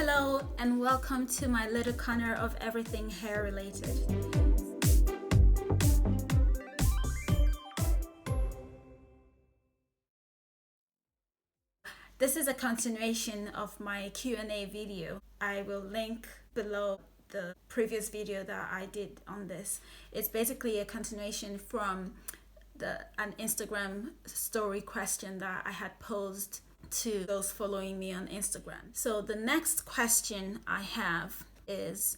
Hello and welcome to my little corner of everything hair related. This is a continuation of my Q&A video. I will link below the previous video that I did on this. It's basically a continuation from an Instagram story question that I had posed to those following me on Instagram. So the next question I have is,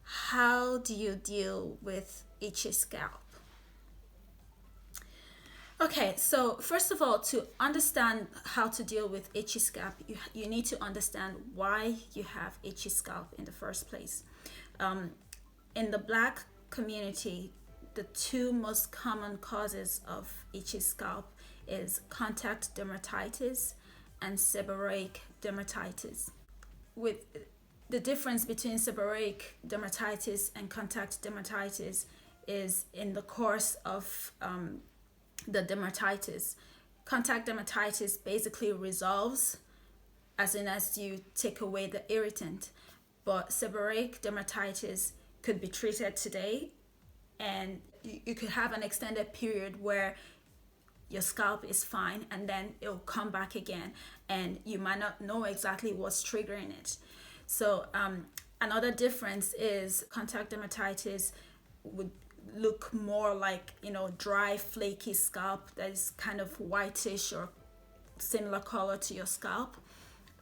how do you deal with itchy scalp? Okay, so first of all, to understand how to deal with itchy scalp, you need to understand why you have itchy scalp in the first place. In the Black community, the two most common causes of itchy scalp is contact dermatitis and seborrheic dermatitis. With the difference between seborrheic dermatitis and contact dermatitis is in the course of the dermatitis. Contact dermatitis basically resolves as soon as you take away the irritant, but seborrheic dermatitis could be treated today, and you could have an extended period where your scalp is fine and then it'll come back again and you might not know exactly what's triggering it. So another difference is contact dermatitis would look more like, dry, flaky scalp that is kind of whitish or similar color to your scalp.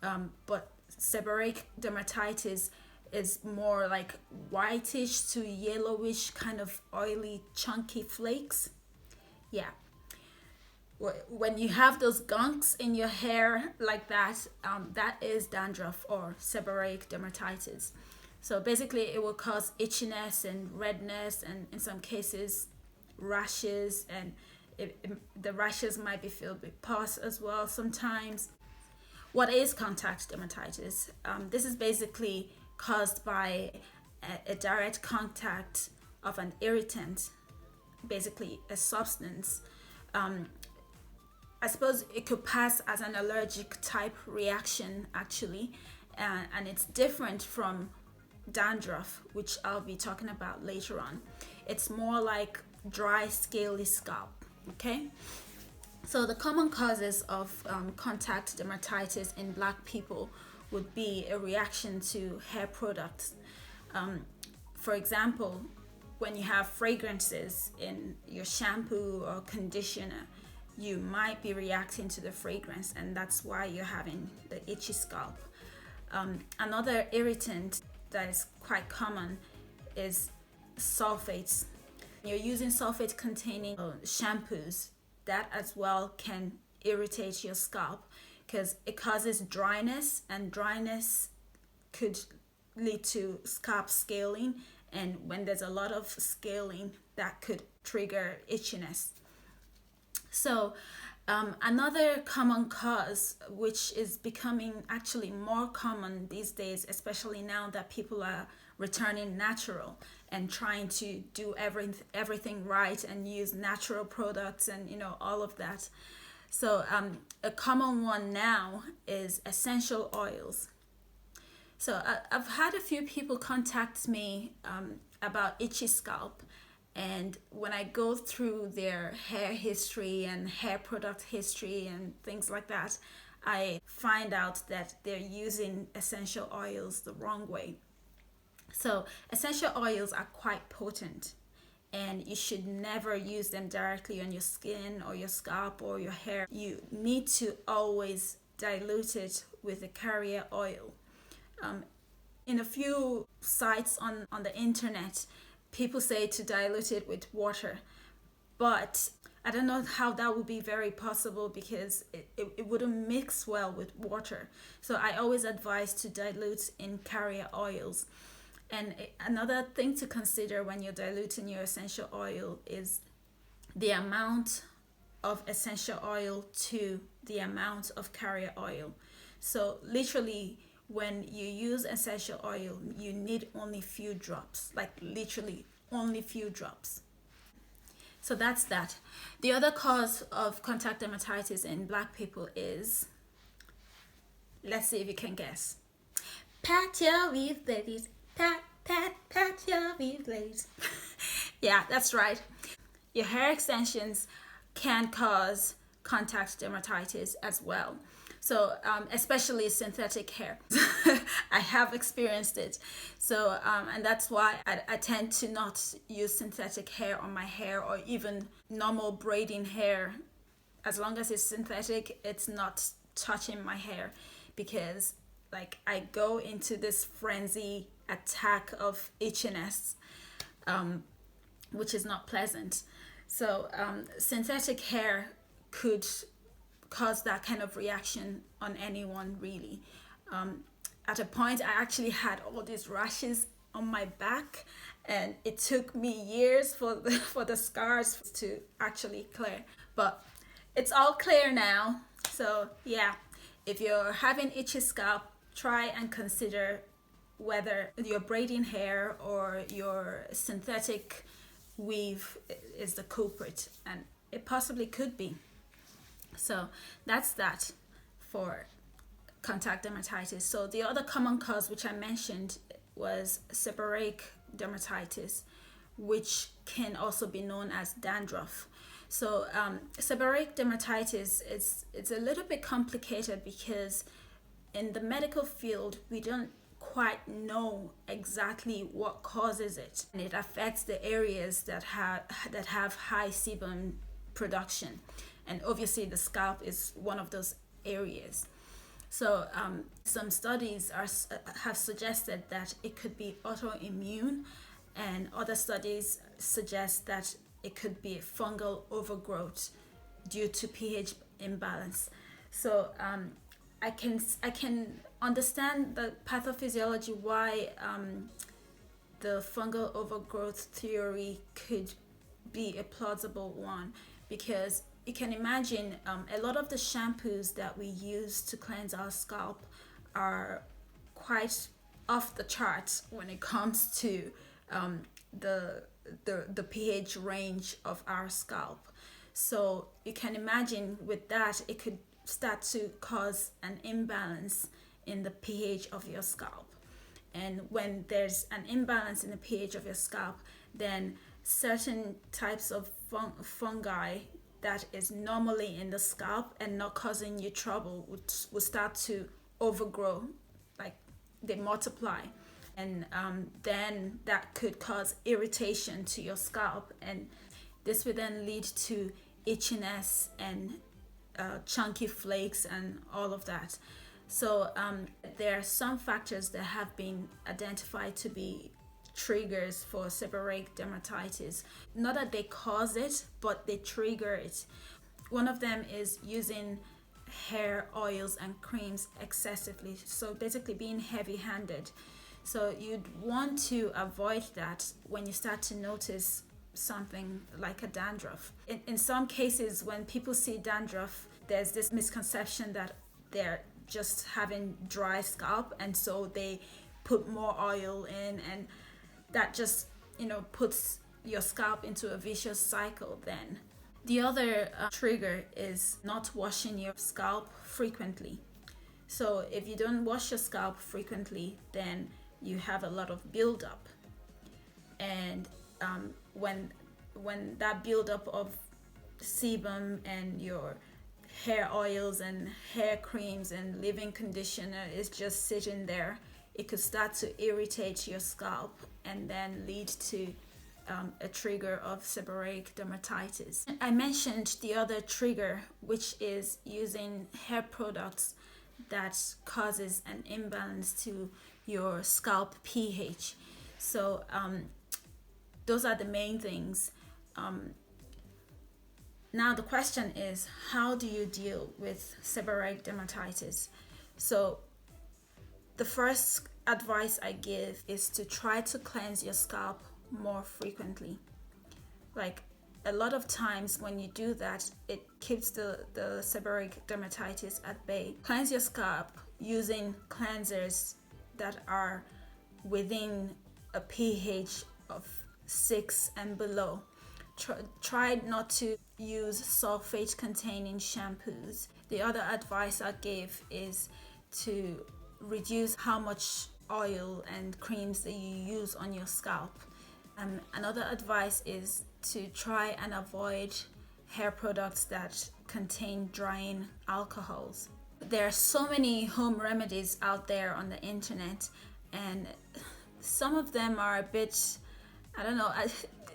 But seborrheic dermatitis is more like whitish to yellowish, kind of oily, chunky flakes. Yeah. When you have those gunks in your hair like that, that is dandruff or seborrheic dermatitis. So basically it will cause itchiness and redness and in some cases rashes, and the rashes might be filled with pus as well sometimes. What is contact dermatitis? This is basically caused by a direct contact of an irritant, basically a substance. I suppose it could pass as an allergic type reaction actually, and it's different from dandruff, which I'll be talking about later on. It's more like dry, scaly scalp. Okay, so the common causes of contact dermatitis in Black people would be a reaction to hair products. For example, when you have fragrances in your shampoo or conditioner, you might be reacting to the fragrance, and that's why you're having the itchy scalp. Another irritant that is quite common is sulfates. You're using sulfate containing shampoos, that as well can irritate your scalp because it causes dryness, and dryness could lead to scalp scaling, and when there's a lot of scaling, that could trigger itchiness. So another common cause, which is becoming actually more common these days, especially now that people are returning natural and trying to do everything right and use natural products and all of that. So a common one now is essential oils. So I've had a few people contact me about itchy scalp. And when I go through their hair history and hair product history and things like that, I find out that they're using essential oils the wrong way. So essential oils are quite potent, and you should never use them directly on your skin or your scalp or your hair. You need to always dilute it with a carrier oil. In a few sites on the internet, people say to dilute it with water, but I don't know how that would be very possible because it wouldn't mix well with water. So I always advise to dilute in carrier oils. And another thing to consider when you're diluting your essential oil is the amount of essential oil to the amount of carrier oil. So literally, when you use essential oil, you need only few drops, like literally only few drops. So that's that. The other cause of contact dermatitis in Black people is, let's see if you can guess, Pat your weave, ladies. Pat, pat, pat your weave, ladies. Yeah, that's right. Your hair extensions can cause contact dermatitis as well. So, especially synthetic hair. I have experienced it. So, and that's why I tend to not use synthetic hair on my hair, or even normal braiding hair. As long as it's synthetic, it's not touching my hair, because like I go into this frenzy attack of itchiness, which is not pleasant. So synthetic hair could cause that kind of reaction on anyone, really. At a point, I actually had all these rashes on my back, and it took me years for the scars to actually clear. But it's all clear now. So yeah, if you're having itchy scalp, try and consider whether your braiding hair or your synthetic weave is the culprit, and it possibly could be. So that's that for contact dermatitis. So the other common cause, which I mentioned, was seborrheic dermatitis, which can also be known as dandruff. So seborrheic dermatitis, it's a little bit complicated, because in the medical field we don't quite know exactly what causes it, and it affects the areas that have high sebum production, and obviously the scalp is one of those areas. So some studies have suggested that it could be autoimmune, and other studies suggest that it could be fungal overgrowth due to pH imbalance. So I can understand the pathophysiology why the fungal overgrowth theory could be a plausible one, because you can imagine a lot of the shampoos that we use to cleanse our scalp are quite off the charts when it comes to the pH range of our scalp. So you can imagine with that, it could start to cause an imbalance in the pH of your scalp. And when there's an imbalance in the pH of your scalp, then certain types of fungi that is normally in the scalp and not causing you trouble would start to overgrow, like they multiply. And then that could cause irritation to your scalp, and this would then lead to itchiness and chunky flakes and all of that. So there are some factors that have been identified to be triggers for seborrheic dermatitis. Not that they cause it, but they trigger it. One of them is using hair oils and creams excessively, so basically being heavy-handed. So you'd want to avoid that when you start to notice something like a dandruff. In some cases, when people see dandruff, there's this misconception that they're just having dry scalp, and so they put more oil in, and that just puts your scalp into a vicious cycle. Then the other trigger is not washing your scalp frequently. So if you don't wash your scalp frequently, then you have a lot of buildup, and when that buildup of sebum and your hair oils and hair creams and leave-in conditioner is just sitting there, it could start to irritate your scalp and then lead to a trigger of seborrheic dermatitis. I mentioned the other trigger, which is using hair products that causes an imbalance to your scalp pH. So those are the main things. Now the question is, how do you deal with seborrheic dermatitis? So the first advice I give is to try to cleanse your scalp more frequently. Like a lot of times when you do that, it keeps the seborrheic dermatitis at bay. Cleanse your scalp using cleansers that are within a pH of 6 and below. Try not to use sulfate containing shampoos. The other advice I give is to reduce how much oil and creams that you use on your scalp. Another advice is to try and avoid hair products that contain drying alcohols. There are so many home remedies out there on the internet, and some of them are a bit, I don't know,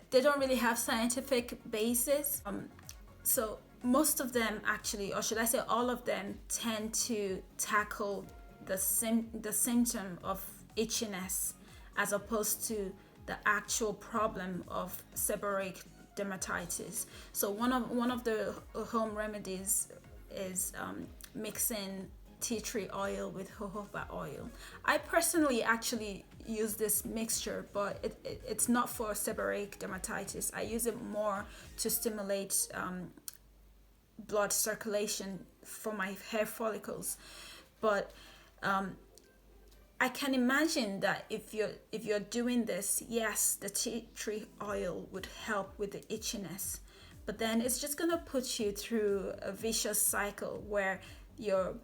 they don't really have scientific basis. So most of them actually, or should I say all of them, tend to tackle the symptom of itchiness as opposed to the actual problem of seborrheic dermatitis. So one of the home remedies is mixing tea tree oil with jojoba oil. I personally actually use this mixture, but it's not for seborrheic dermatitis. I use it more to stimulate blood circulation for my hair follicles. But I can imagine that if you're doing this, yes, the tea tree oil would help with the itchiness, but then it's just gonna put you through a vicious cycle where you're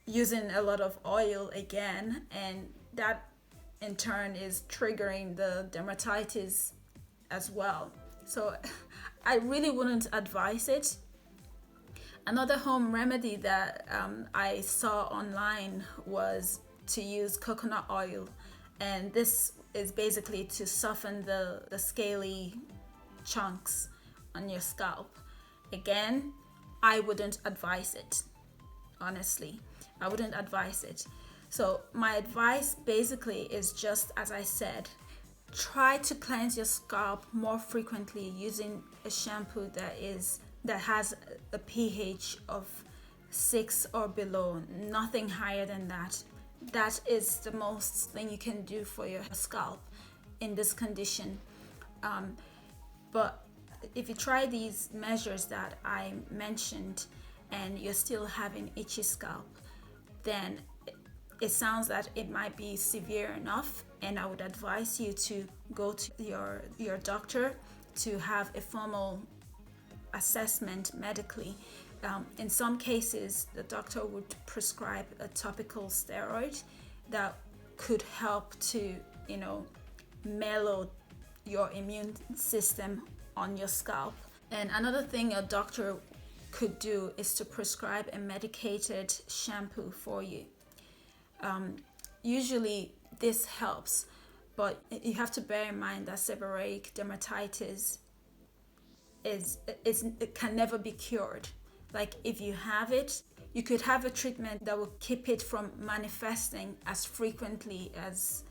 using a lot of oil again, and that in turn is triggering the dermatitis as well. So I really wouldn't advise it. Another home remedy that I saw online was to use coconut oil, and this is basically to soften the scaly chunks on your scalp. Again, I wouldn't advise it. Honestly, I wouldn't advise it. So my advice basically is just as I said, try to cleanse your scalp more frequently using a shampoo that has a pH of 6 or below, nothing higher than that. That is the most thing you can do for your scalp in this condition. But if you try these measures that I mentioned and you're still having itchy scalp, then it sounds that it might be severe enough, and I would advise you to go to your doctor to have a formal assessment medically. In some cases, the doctor would prescribe a topical steroid that could help to, mellow your immune system on your scalp. And another thing a doctor could do is to prescribe a medicated shampoo for you. Usually this helps, but you have to bear in mind that seborrheic dermatitis it can never be cured. Like if you have it, you could have a treatment that will keep it from manifesting as frequently as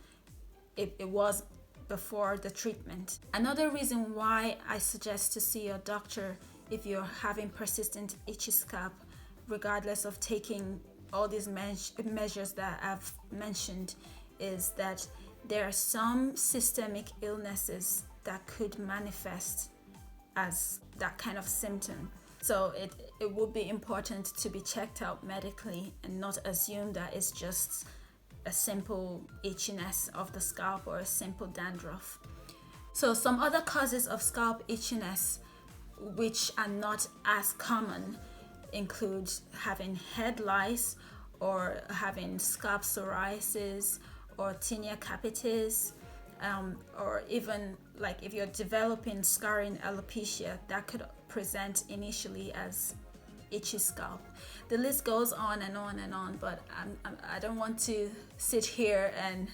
it was before the treatment. Another reason why I suggest to see your doctor if you're having persistent itchy scalp, regardless of taking all these measures that I've mentioned, is that there are some systemic illnesses that could manifest as that kind of symptom. So it would be important to be checked out medically and not assume that it's just a simple itchiness of the scalp or a simple dandruff. So some other causes of scalp itchiness which are not as common include having head lice or having scalp psoriasis or tinea capitis, or even like if you're developing scarring alopecia, that could present initially as itchy scalp. The list goes on and on and on, but I don't want to sit here and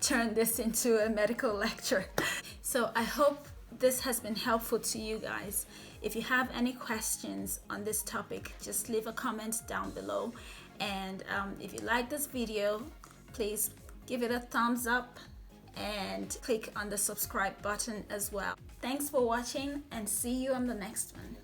turn this into a medical lecture. So I hope this has been helpful to you guys. If you have any questions on this topic, just leave a comment down below. And if you like this video, please give it a thumbs up and click on the subscribe button as well. Thanks for watching, and see you on the next one.